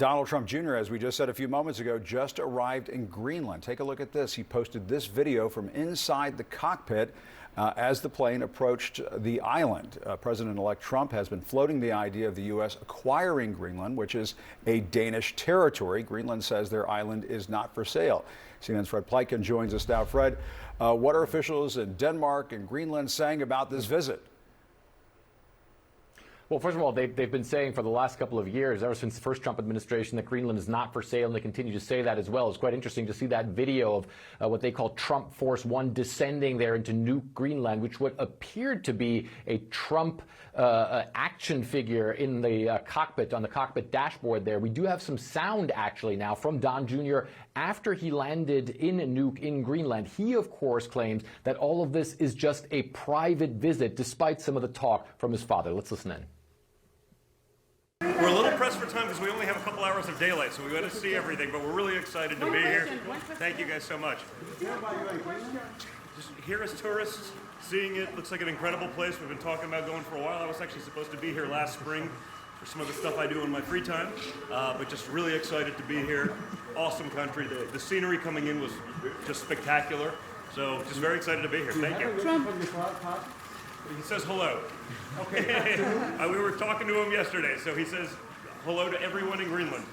Donald Trump Jr., as we just said a few moments ago, just arrived in Greenland. Take a look at this. He posted this video from inside the cockpit as the plane approached the island. President-elect Trump has been floating the idea of the U.S. acquiring Greenland, which is a Danish territory. Greenland says their island is not for sale. CNN's Fred Pleitgen joins us now. Fred, what are officials in Denmark and Greenland saying about this visit? Well, first of all, they've been saying for the last couple of years, ever since the first Trump administration, that Greenland is not for sale, and they continue to say that as well. It's quite interesting to see that video of what they call Trump Force One descending there into Nuuk, Greenland, which what appeared to be a Trump action figure in the cockpit, on the cockpit dashboard there. We do have some sound actually now from Don Jr. after he landed in Nuuk in Greenland. He, of course, claims that all of this is just a private visit, despite some of the talk from his father. Let's listen in. We're a little pressed for time because we only have a couple hours of daylight, so we got to see everything, but we're really excited to be here. Thank you guys so much. Just here as tourists, seeing it, looks like an incredible place. We've been talking about going for a while. I was actually supposed to be here last spring for some of the stuff I do in my free time, but just really excited to be here. Awesome country. The scenery coming in was just spectacular, so just very excited to be here. Thank you. He says hello. Okay. We were talking to him yesterday, so he says hello to everyone in Greenland.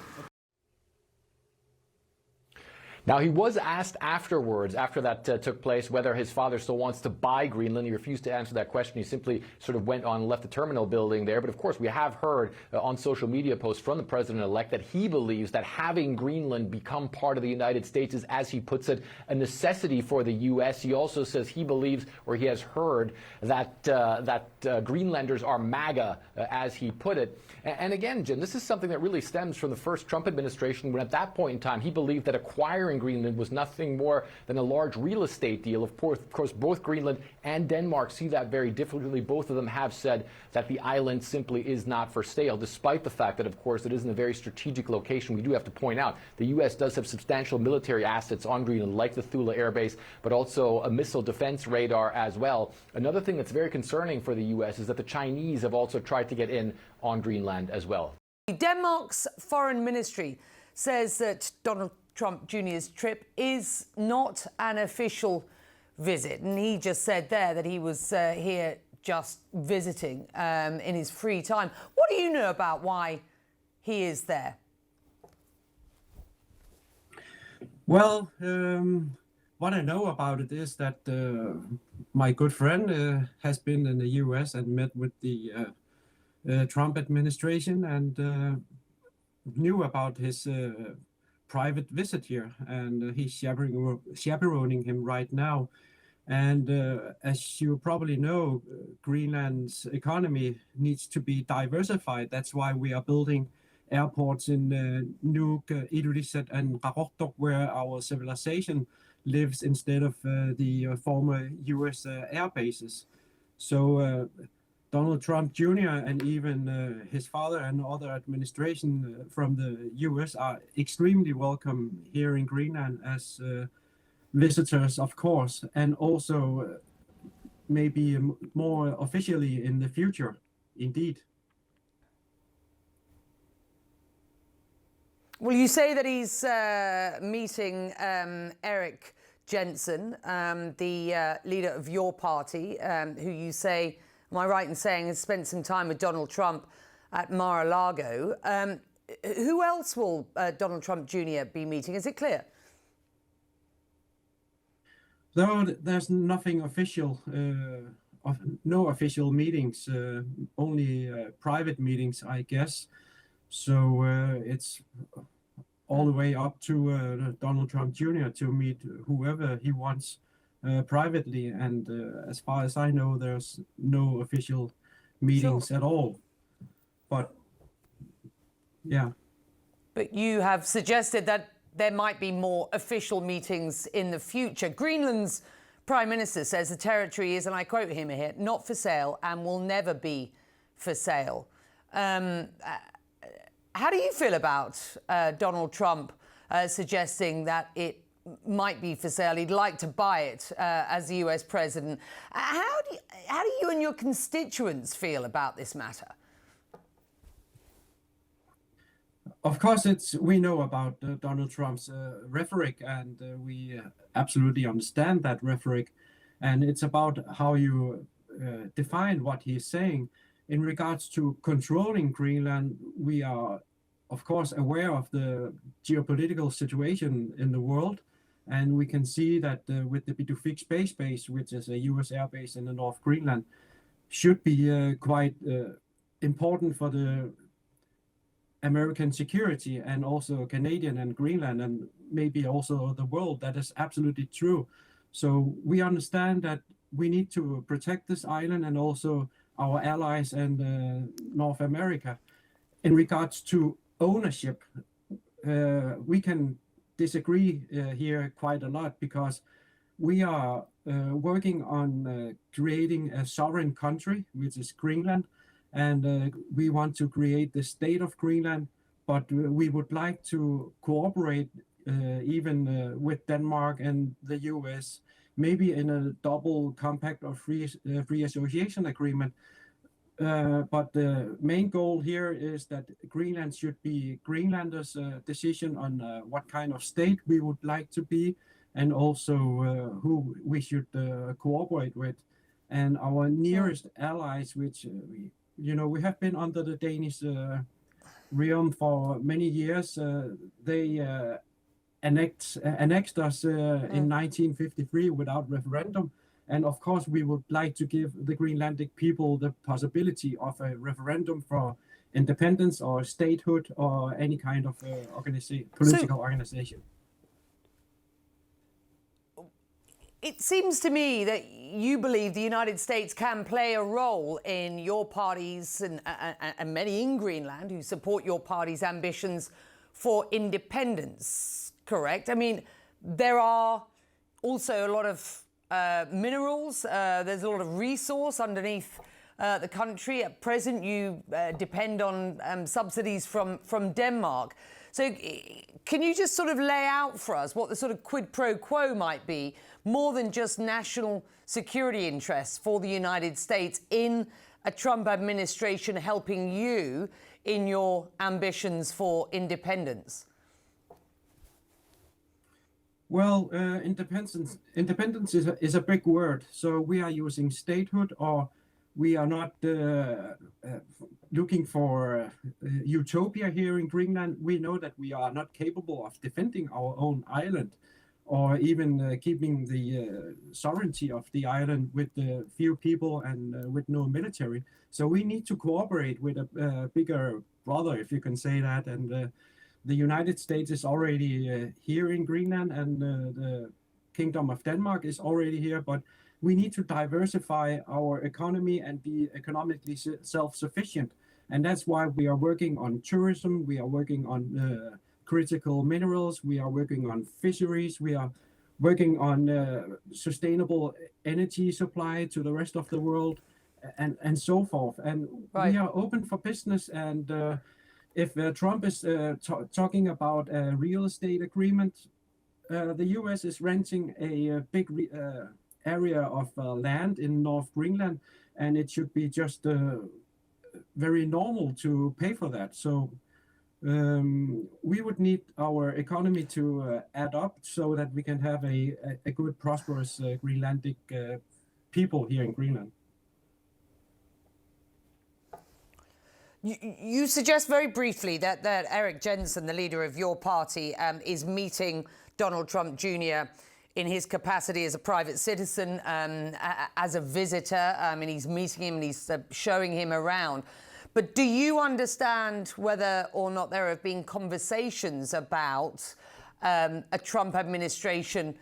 Now, he was asked afterwards, after that took place, whether his father still wants to buy Greenland. He refused to answer that question. He simply sort of went on and left the terminal building there. But of course, we have heard on social media posts from the president-elect that he believes that having Greenland become part of the United States is, as he puts it, a necessity for the U.S. He also says he believes, or he has heard, that Greenlanders are MAGA, as he put it. And again, Jim, this is something that really stems from the first Trump administration, when at that point in time he believed that acquiring Greenland was nothing more than a large real estate deal. Of course, both Greenland and Denmark see that very differently. Both of them have said that the island simply is not for sale, despite the fact that, of course, it is in a very strategic location. We do have to point out the U.S. does have substantial military assets on Greenland, like the Thule Air Base, but also a missile defense radar as well. Another thing that's very concerning for the U.S. is that the Chinese have also tried to get in on Greenland as well. Denmark's foreign ministry says that Donald Trump Jr.'s trip is not an official visit, and he just said there that he was here just visiting in his free time. What do you know about why he is there? Well, what I know about it is that my good friend has been in the U.S. and met with the Trump administration and knew about his private visit here, and he's chaperoning him right now. And as you probably know, Greenland's economy needs to be diversified. That's why we are building airports in Nuuk, Ilulissat, and Qaqortoq, where our civilization lives instead of the former U.S. air bases. So Donald Trump Jr. and even his father and other administration from the U.S. are extremely welcome here in Greenland as visitors, of course, and also maybe more officially in the future, indeed. Well, you say that he's meeting Erik Jensen, the leader of your party, who you say, am I right in saying, has spent some time with Donald Trump at Mar-a-Lago. Who else will Donald Trump Jr. be meeting? Is it clear? No, there's nothing official, no official meetings, only private meetings, I guess. So it's all the way up to Donald Trump Jr. to meet whoever he wants privately. And as far as I know, there's no official meetings at all. But yeah. But you have suggested that there might be more official meetings in the future. Greenland's Prime Minister says the territory is, and I quote him here, not for sale and will never be for sale. How do you feel about Donald Trump suggesting that it might be for sale? He'd like to buy it as the US president. How do you and your constituents feel about this matter? Of course, we know about Donald Trump's rhetoric, and we absolutely understand that rhetoric, and it's about how you define what he's saying. In regards to controlling Greenland, we are, of course, aware of the geopolitical situation in the world, and we can see that with the Pituffik Space Base, which is a U.S. air base in the North Greenland, should be quite important for the American security and also Canadian and Greenland and maybe also the world. That is absolutely true. So we understand that we need to protect this island and also our allies and North America. In regards to ownership, we can disagree here quite a lot because we are working on creating a sovereign country, which is Greenland, and we want to create the state of Greenland, but we would like to cooperate even with Denmark and the US, maybe in a double compact or free association agreement. But the main goal here is that Greenland should be Greenlanders' decision on what kind of state we would like to be, and also who we should cooperate with. And our nearest allies, which we have been under the Danish realm for many years. They annexed us in 1953 without referendum. And of course, we would like to give the Greenlandic people the possibility of a referendum for independence or statehood or any kind of political organization. It seems to me that you believe the United States can play a role in your parties and many in Greenland who support your party's ambitions for independence, correct? I mean, there are also a lot of minerals, there's a lot of resource underneath the country. At present, you depend on subsidies from Denmark. So can you just sort of lay out for us what the sort of quid pro quo might be, more than just national security interests for the United States in a Trump administration helping you in your ambitions for independence? Well, independence is a big word. So we are using statehood, or we are not looking for utopia here in Greenland. We know that we are not capable of defending our own island, or even keeping the sovereignty of the island with few people and with no military. So we need to cooperate with a bigger brother, if you can say that. And the United States is already here in Greenland, and the Kingdom of Denmark is already here, but we need to diversify our economy and be economically self-sufficient. And that's why we are working on tourism, we are working on critical minerals, we are working on fisheries, we are working on sustainable energy supply to the rest of the world, and so forth. And we are open for business, and if Trump is talking about a real estate agreement, the US is renting a big area of land in North Greenland, and it should be just very normal to pay for that. So we would need our economy to add up so that we can have a good, prosperous Greenlandic people here in Greenland. You suggest very briefly that Erik Jensen, the leader of your party, is meeting Donald Trump Jr. in his capacity as a private citizen, as a visitor, and he's meeting him and he's showing him around. But do you understand whether or not there have been conversations about a Trump administration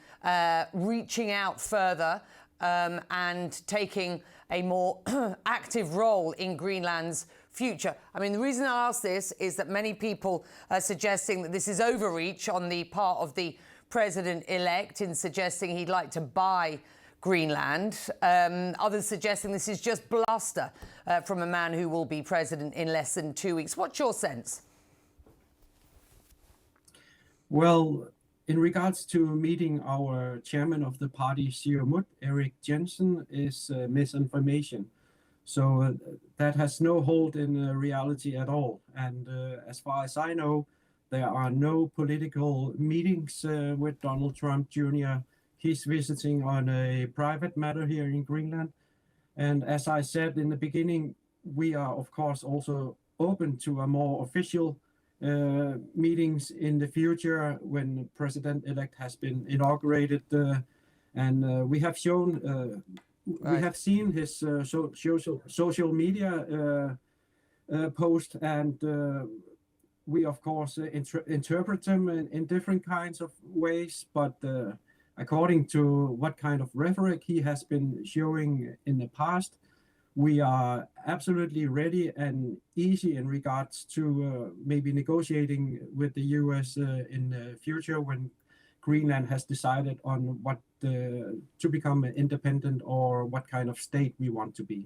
reaching out further and taking a more active role in Greenland's future? I mean, the reason I ask this is that many people are suggesting that this is overreach on the part of the president-elect in suggesting he'd like to buy Greenland. Others suggesting this is just bluster from a man who will be president in less than 2 weeks. What's your sense? Well, in regards to meeting our chairman of the party, Siumut, Erik Jensen, is misinformation. So that has no hold in reality at all. And as far as I know, there are no political meetings with Donald Trump Jr. He's visiting on a private matter here in Greenland. And as I said in the beginning, we are, of course, also open to a more official meetings in the future when President-elect has been inaugurated. And we have shown, we have seen his social media post, and we, of course, interpret them in different kinds of ways. But according to what kind of rhetoric he has been showing in the past, we are absolutely ready and easy in regards to maybe negotiating with the US in the future when Greenland has decided on what to become independent or what kind of state we want to be.